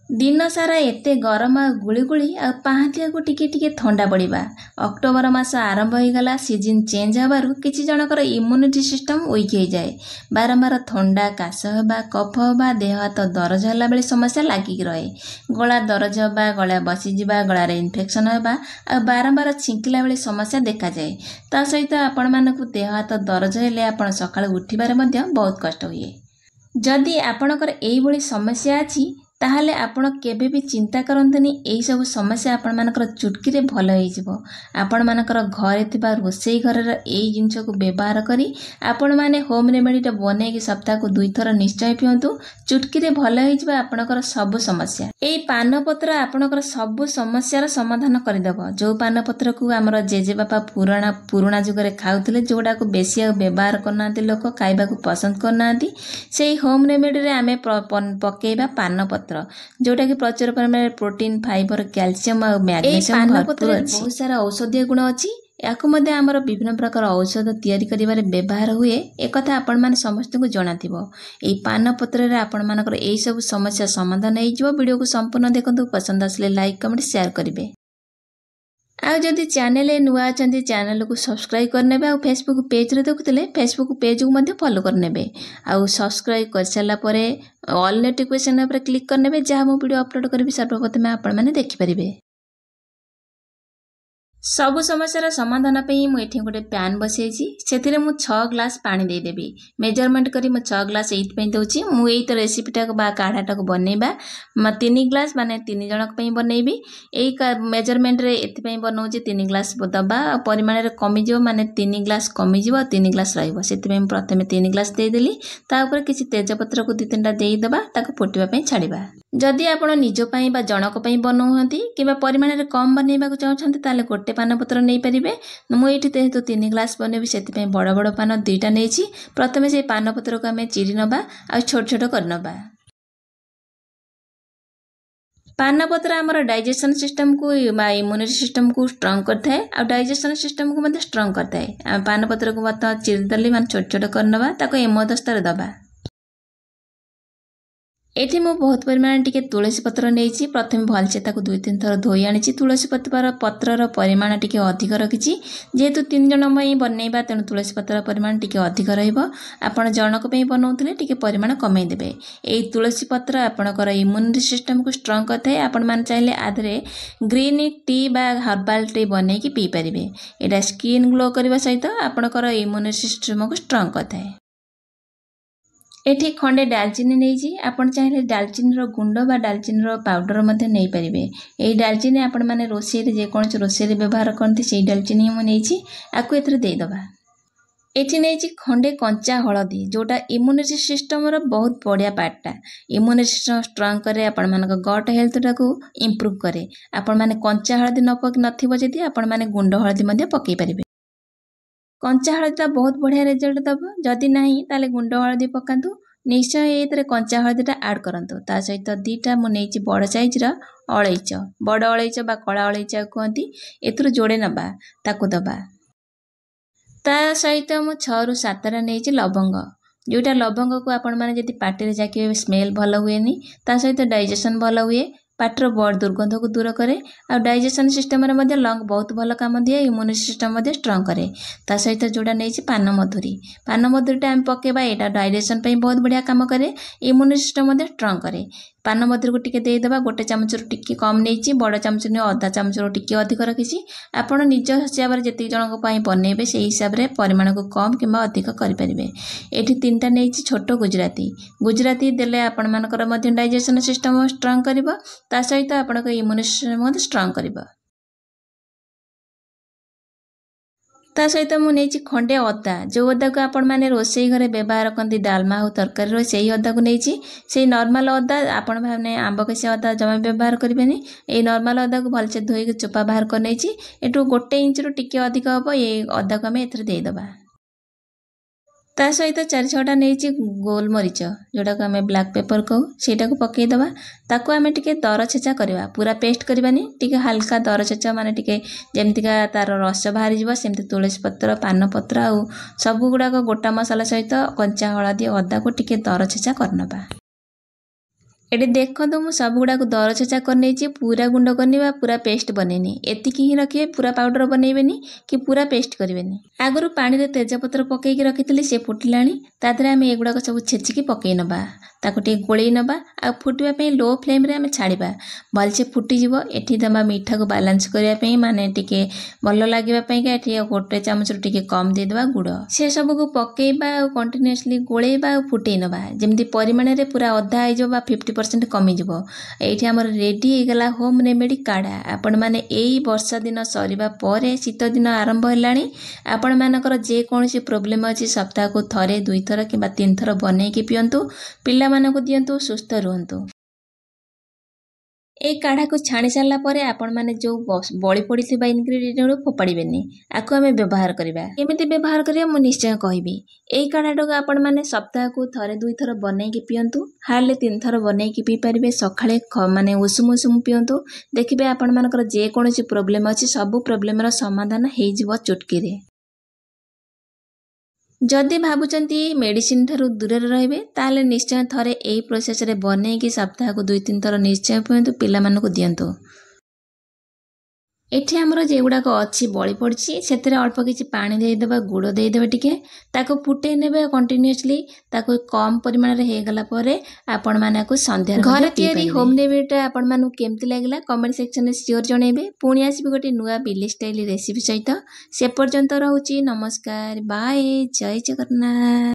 दिन सारा एते गरम आ गुळीगुळी आ पाहांतिया को टिके टिके ठंडा पड़िबा। अक्टोबर मास आरंभ हो गला, सीजन चेंज हबारु किछि जनकर इम्यूनिटी सिस्टम वीक हो जाए। बारंबार ठंडा काश होबा, कफ होबा, देह हाथ दरज होला बेले समस्या लागिक रहे। गला दरज होबा, गला बसी जिबा, गलारे इन्फेक्शन होबा आ बारंबार छिंकिला बेले समस्या देखा जाए। ता सहित आपण मानकु देह हाथ दरज हेले आपण सकाळ उठिबारे मध्ये बहुत कष्ट हुए। जदि आपणकर एई भली समस्या अछि ताहले आपण केबे भी चिंता करंतनी। एई सब समस्या आपण मानकर चुटकी रे भल होई जिवो। आपण मानकर घरे थिबा रोसई घर एई जिंस को व्यवहार करी आपण माने होम रेमेडी बने कि सप्ताह को 2 थर निश्चय पियंतु। चुटकी रे भल होई जिवो आपणकर सब समस्या। एई पान पत्र आपणकर सब समस्यार समाधान करि देबो। जो पान पत्र को हमर जेजे बापा पुराणा जुग रे खाउथिले, जोडा को बेसी व्यवहार करनांती, लोक खाइबा को पसंद करनांती, सेई होम रेमेडी रे आमे पकेइबा पान पत्र, जोटा कि प्रचुर परिमाण प्रोटीन, फाइबर, कैल्शियम और मैग्नीशियम भरपूर अछि। बहुत सारा औषधीय गुण अछि। याकु मध्ये हमर विभिन्न प्रकार औषध तयारी करिबारे व्यवहार हुए। एक कथा आपण माने समस्त को जणाथिबो। एई पान पत्र रे आपण मानकर एई सब समस्या समाधान होई जिवो। वीडियो को संपूर्ण देखंतु। पसंद आसले लाइक कमेंट शेयर करिवे। आ जदि चैनल नुआ अछंती चैनल को सब्सक्राइब करनेबे। आ फेसबुक पेज रे देखुतले फेसबुक पेज को मध्ये फॉलो करनेबे। आ सब्सक्राइब कर साला परे ऑल नोटिफिकेशन ऊपर क्लिक करनेबे। जहाँ मो वीडियो अपलोड करबी सर्वप्रथमे आपण माने देखि परिबे। सबु समस्या समाधान पे मु एठी गोटे पैन बसैछि। सेथिरे मु 6 ग्लास पानी दे देबी। मेजरमेंट करी मु 6 ग्लास एइथ पे दउछि। मु एइ त रेसिपी टाक बा काढाटा को बनेबा 3 ग्लास माने 3 जनक पे बनेबी। एइ मेजरमेंट रे एथि पे बनौछि 3 ग्लास दबा। परिमाण रे कमी जिवो माने 3 ग्लास कमी जिवो, 3 ग्लास रहइबो। सेथि पे प्रथमे 3 ग्लास दे देली। ता ऊपर किछि तेजपत्र को 2-3टा देई दबा, ताको फुटिबा पे छाडिबा। जदि आपण निजो पई बा जनक पई बनौहंती किबा परिमाण रे कम बनेबा को चाहछंती ताले गोटे पान पत्र नहीं परिबे। मु एठी जेहेतु 3 ग्लास बनेबी सेति पे बड़ बड़ पान 2टा नेछि। प्रथमे से पान पत्र को हमें चिरी नबा आ छोट छोट कर नबा। पान पत्र हमर डाइजेशन सिस्टम को इम्यूनिटी सिस्टम को स्ट्रांग करथाय आ डाइजेशन सिस्टम को मध्ये स्ट्रांग करथाय। पान पत्र को मत चिरी दली मान छोट छोट कर नबा, ताको हेमदस्तार दबा। एठी मु बहुत परिमाण टिके तुलसी पत्र नेछि। प्रथमे भलसे ताको 2-3 थर धोई आनिछि। तुलसी पत्रर परिमाण टिके अधिक रखिछि। जेहेतु 3 जन पई बनेबा तेनु तुलसी पत्र परिमाण टिके अधिक रहइबो। आपण जनक पई बनौथले टिके परिमाण कमै देबे। एई तुलसी पत्र आपणकर इम्यूनिटी सिस्टम को स्ट्रांग करथाय। आपण मान चाहिले आधरे ग्रीन टी बा हर्बल टी बनै कि पी परिबे। एटा स्किन ग्लो करबा सहित आपणकर इम्यूनिटी सिस्टम को स्ट्रांग करथाय। एठी खंडे डालचीनी नेछि। आपण चाहिले डालचीनी रो गुंड बा डालचीनी रो पाउडर मध्ये नै परिबे। एई डालचीनी आपण माने रोसई रे जे कोनच रोसई रे व्यवहार करंती सेई डालचीनी मु नेछि। आकु एथरे देई दबा। एठी नेछि खंडे कंचा हळदी, जोटा इम्यूनिटी सिस्टम रो बहुत बढ़िया पार्टटा। इम्यूनिटी सिस्टम स्ट्रांग करे, आपण मानक गट हेल्थ टाको इंप्रूव करे। आपण माने कंचा हळदी नथिबो जदि आपण माने गुंड हळदी मध्ये पकई परिबे। कंचा हळदीटा बहुत बढ़िया रिजल्ट दबो। जदि नाही ताले गुंड हळदी पकांतु। निश्चय एतरे कंचा हळदीटा ऐड करंतु। ता सहित 2टा मु नेछि बड़ साइज रा अळैच, बड़ अळैच बा कळा अळैच कहंती। एथुर जोड़े नबा, ताकु दबा। ता सहित मु 6 रु 7टा नेछि लवंग, जोटा लवंग को आपण माने जदि पाटी रे जाके स्मेल भलो हुएनी। ता सहित डाइजेशन भलो हुए, पाटर बड़ दुर्गंध को दूर करे। आ डाइजेशन सिस्टम रे मध्ये लंग बहुत भलो काम दिए। इम्यूनिटी सिस्टम मध्ये स्ट्रांग करे। ता सहित जोड़ा नेछि पान मधुरी। पान मधुरीटा हम पकेबा, एटा डाइजेशन पे बहुत बढ़िया काम करे। इम्यूनिटी सिस्टम मध्ये स्ट्रांग करे। पान मधुरी को टिके देई दबा। गोटे चमच रो टिके कम नेछि, बड़ चमच ने आधा चमच रो टिके अधिक रखिछि। आपण निज हिसाब रे जति जनक पई बनेबे सेही हिसाब रे परिमाण को कम किबा अधिक करि परिबे। एठी 3टा नेछि छोट गुजराती। गुजराती देले आपण मानकर मध्ये डाइजेशन सिस्टम स्ट्रांग करबो। ता सहित आपणक इम्यूनिटी सिस्टम मध्ये स्ट्रांग करबो। ता सहित मु नेछि खंडे अदा, जो अदा को आपण माने रोसई घरे व्यवहार करंती डालमा हो तरकारी रो सेही अदा को नेछि। सेही नॉर्मल अदा आपण भाने आंब कसी अदा जमा व्यवहार करिबेनी। एई नॉर्मल अदा को भलसे धोई के चोपा बाहर कर नेछि। एटु 1 इंच रो टिके अधिक हबो। एई अदा को हम एथरे देई दबा। ता सहित 4-6टा नेछि गोलमरीच, जोटा को हमें ब्लैक पेपर कहू, सेटा को पकई दबा। ताको हमें टिके दर छेचा करबा, पूरा पेस्ट करबानी। टिके हल्का दर छेचा माने टिके जेमतिका तार रस बाहरी जिवो सेमति तुलसी पत्र, पान पत्र आ सब गुडा को गोटा मसाला सहित कंचा हळदी अदा को टिके दर छेचा करनबा। एटी देखो मु सब गुड़ा दरछेचा कर पूरा गुंड करनी पूरा पेस्ट बनैनी एतिकी ही रखिए पूरा पाउडर बनैबेनी कि पूरा पेस्ट करेंगे। आगुरी पानी रे तेजपत्र पकईकी रखी से फुटिलाणी तादरे आम एगुड़ाक सब छेचिकी पकई नबा ताको टे गोलई नबा आ फुटवाई लो फ्लेम रे आम छाड़ा भलसे फुटीज एठी दमा मीठा को बालांस करने माने टिके भल लगे एठी गोटे चामच टिके कम देदेबा गुड़ से सब को पकईबा कंटिन्यूअसली गोलैबा फुटई नबा जमी परिमाण रे पूरा अधा हो 50% कमिजिब। ये आमर रेडी होगला होम रेमेडी काढ़ा। आपण मैंने यही वर्षा दिन सरिबा परे शीत दिन आरंभ है आपण मानकर जेकोसी प्रोब्लेम अच्छी सप्ताह को थरे 2 थर कि 3 थर बनईकी पियंतु पिला मानकु दियंतु सुस्थ रुहंतु। ए काढ़ा को छाणी सारा पर आपण मैंने जो बड़ी पड़ी इनग्रेडिएंट फोपाड़ेनि आपको आम व्यवहार करवा केमी व्यवहार करा मुझे निश्चय कहबी। यही काढ़ाटा को आपण मैंने सप्ताह को थरे 2 थर बनईकी पियंतु हार्डली 3 थर बनईकी पी पारे सकाଳେ माने उषुम उषुम पियंतु देखिए आपण मानकर जेकोसी प्रोब्लेम अच्छी सब प्रोब्लेम समाधान हो चुटकी रे। जदि भावुंट मेडिसिन ठारू दूर रे ताले निश्चय थरे यही प्रोसेस रे बनईकी सप्ताह को 2-3 थर निश्चय पियंतु पिला मानकु दियंतु। एठी हमरो जेगुड़ाक अच्छी बड़ी पड़ी से अल्प किसी पानी देदेबा गुड़ देदेबा टिके ताको फुटे नेबे कंटिन्यूअसली ताको कम परिमाण रे हेगला परे आपण मानकु संध्या घर तैयारी होम रेमेडीटा आपण मानकु केमती लागला कमेंट सेक्शन रे श्योर जणेबे। पुणी आसीबे गोटे नुआ विलेज स्टाइल रेसिपी सहित से पर्यंत रहउची नमस्कार बाय जय जगन्नाथ।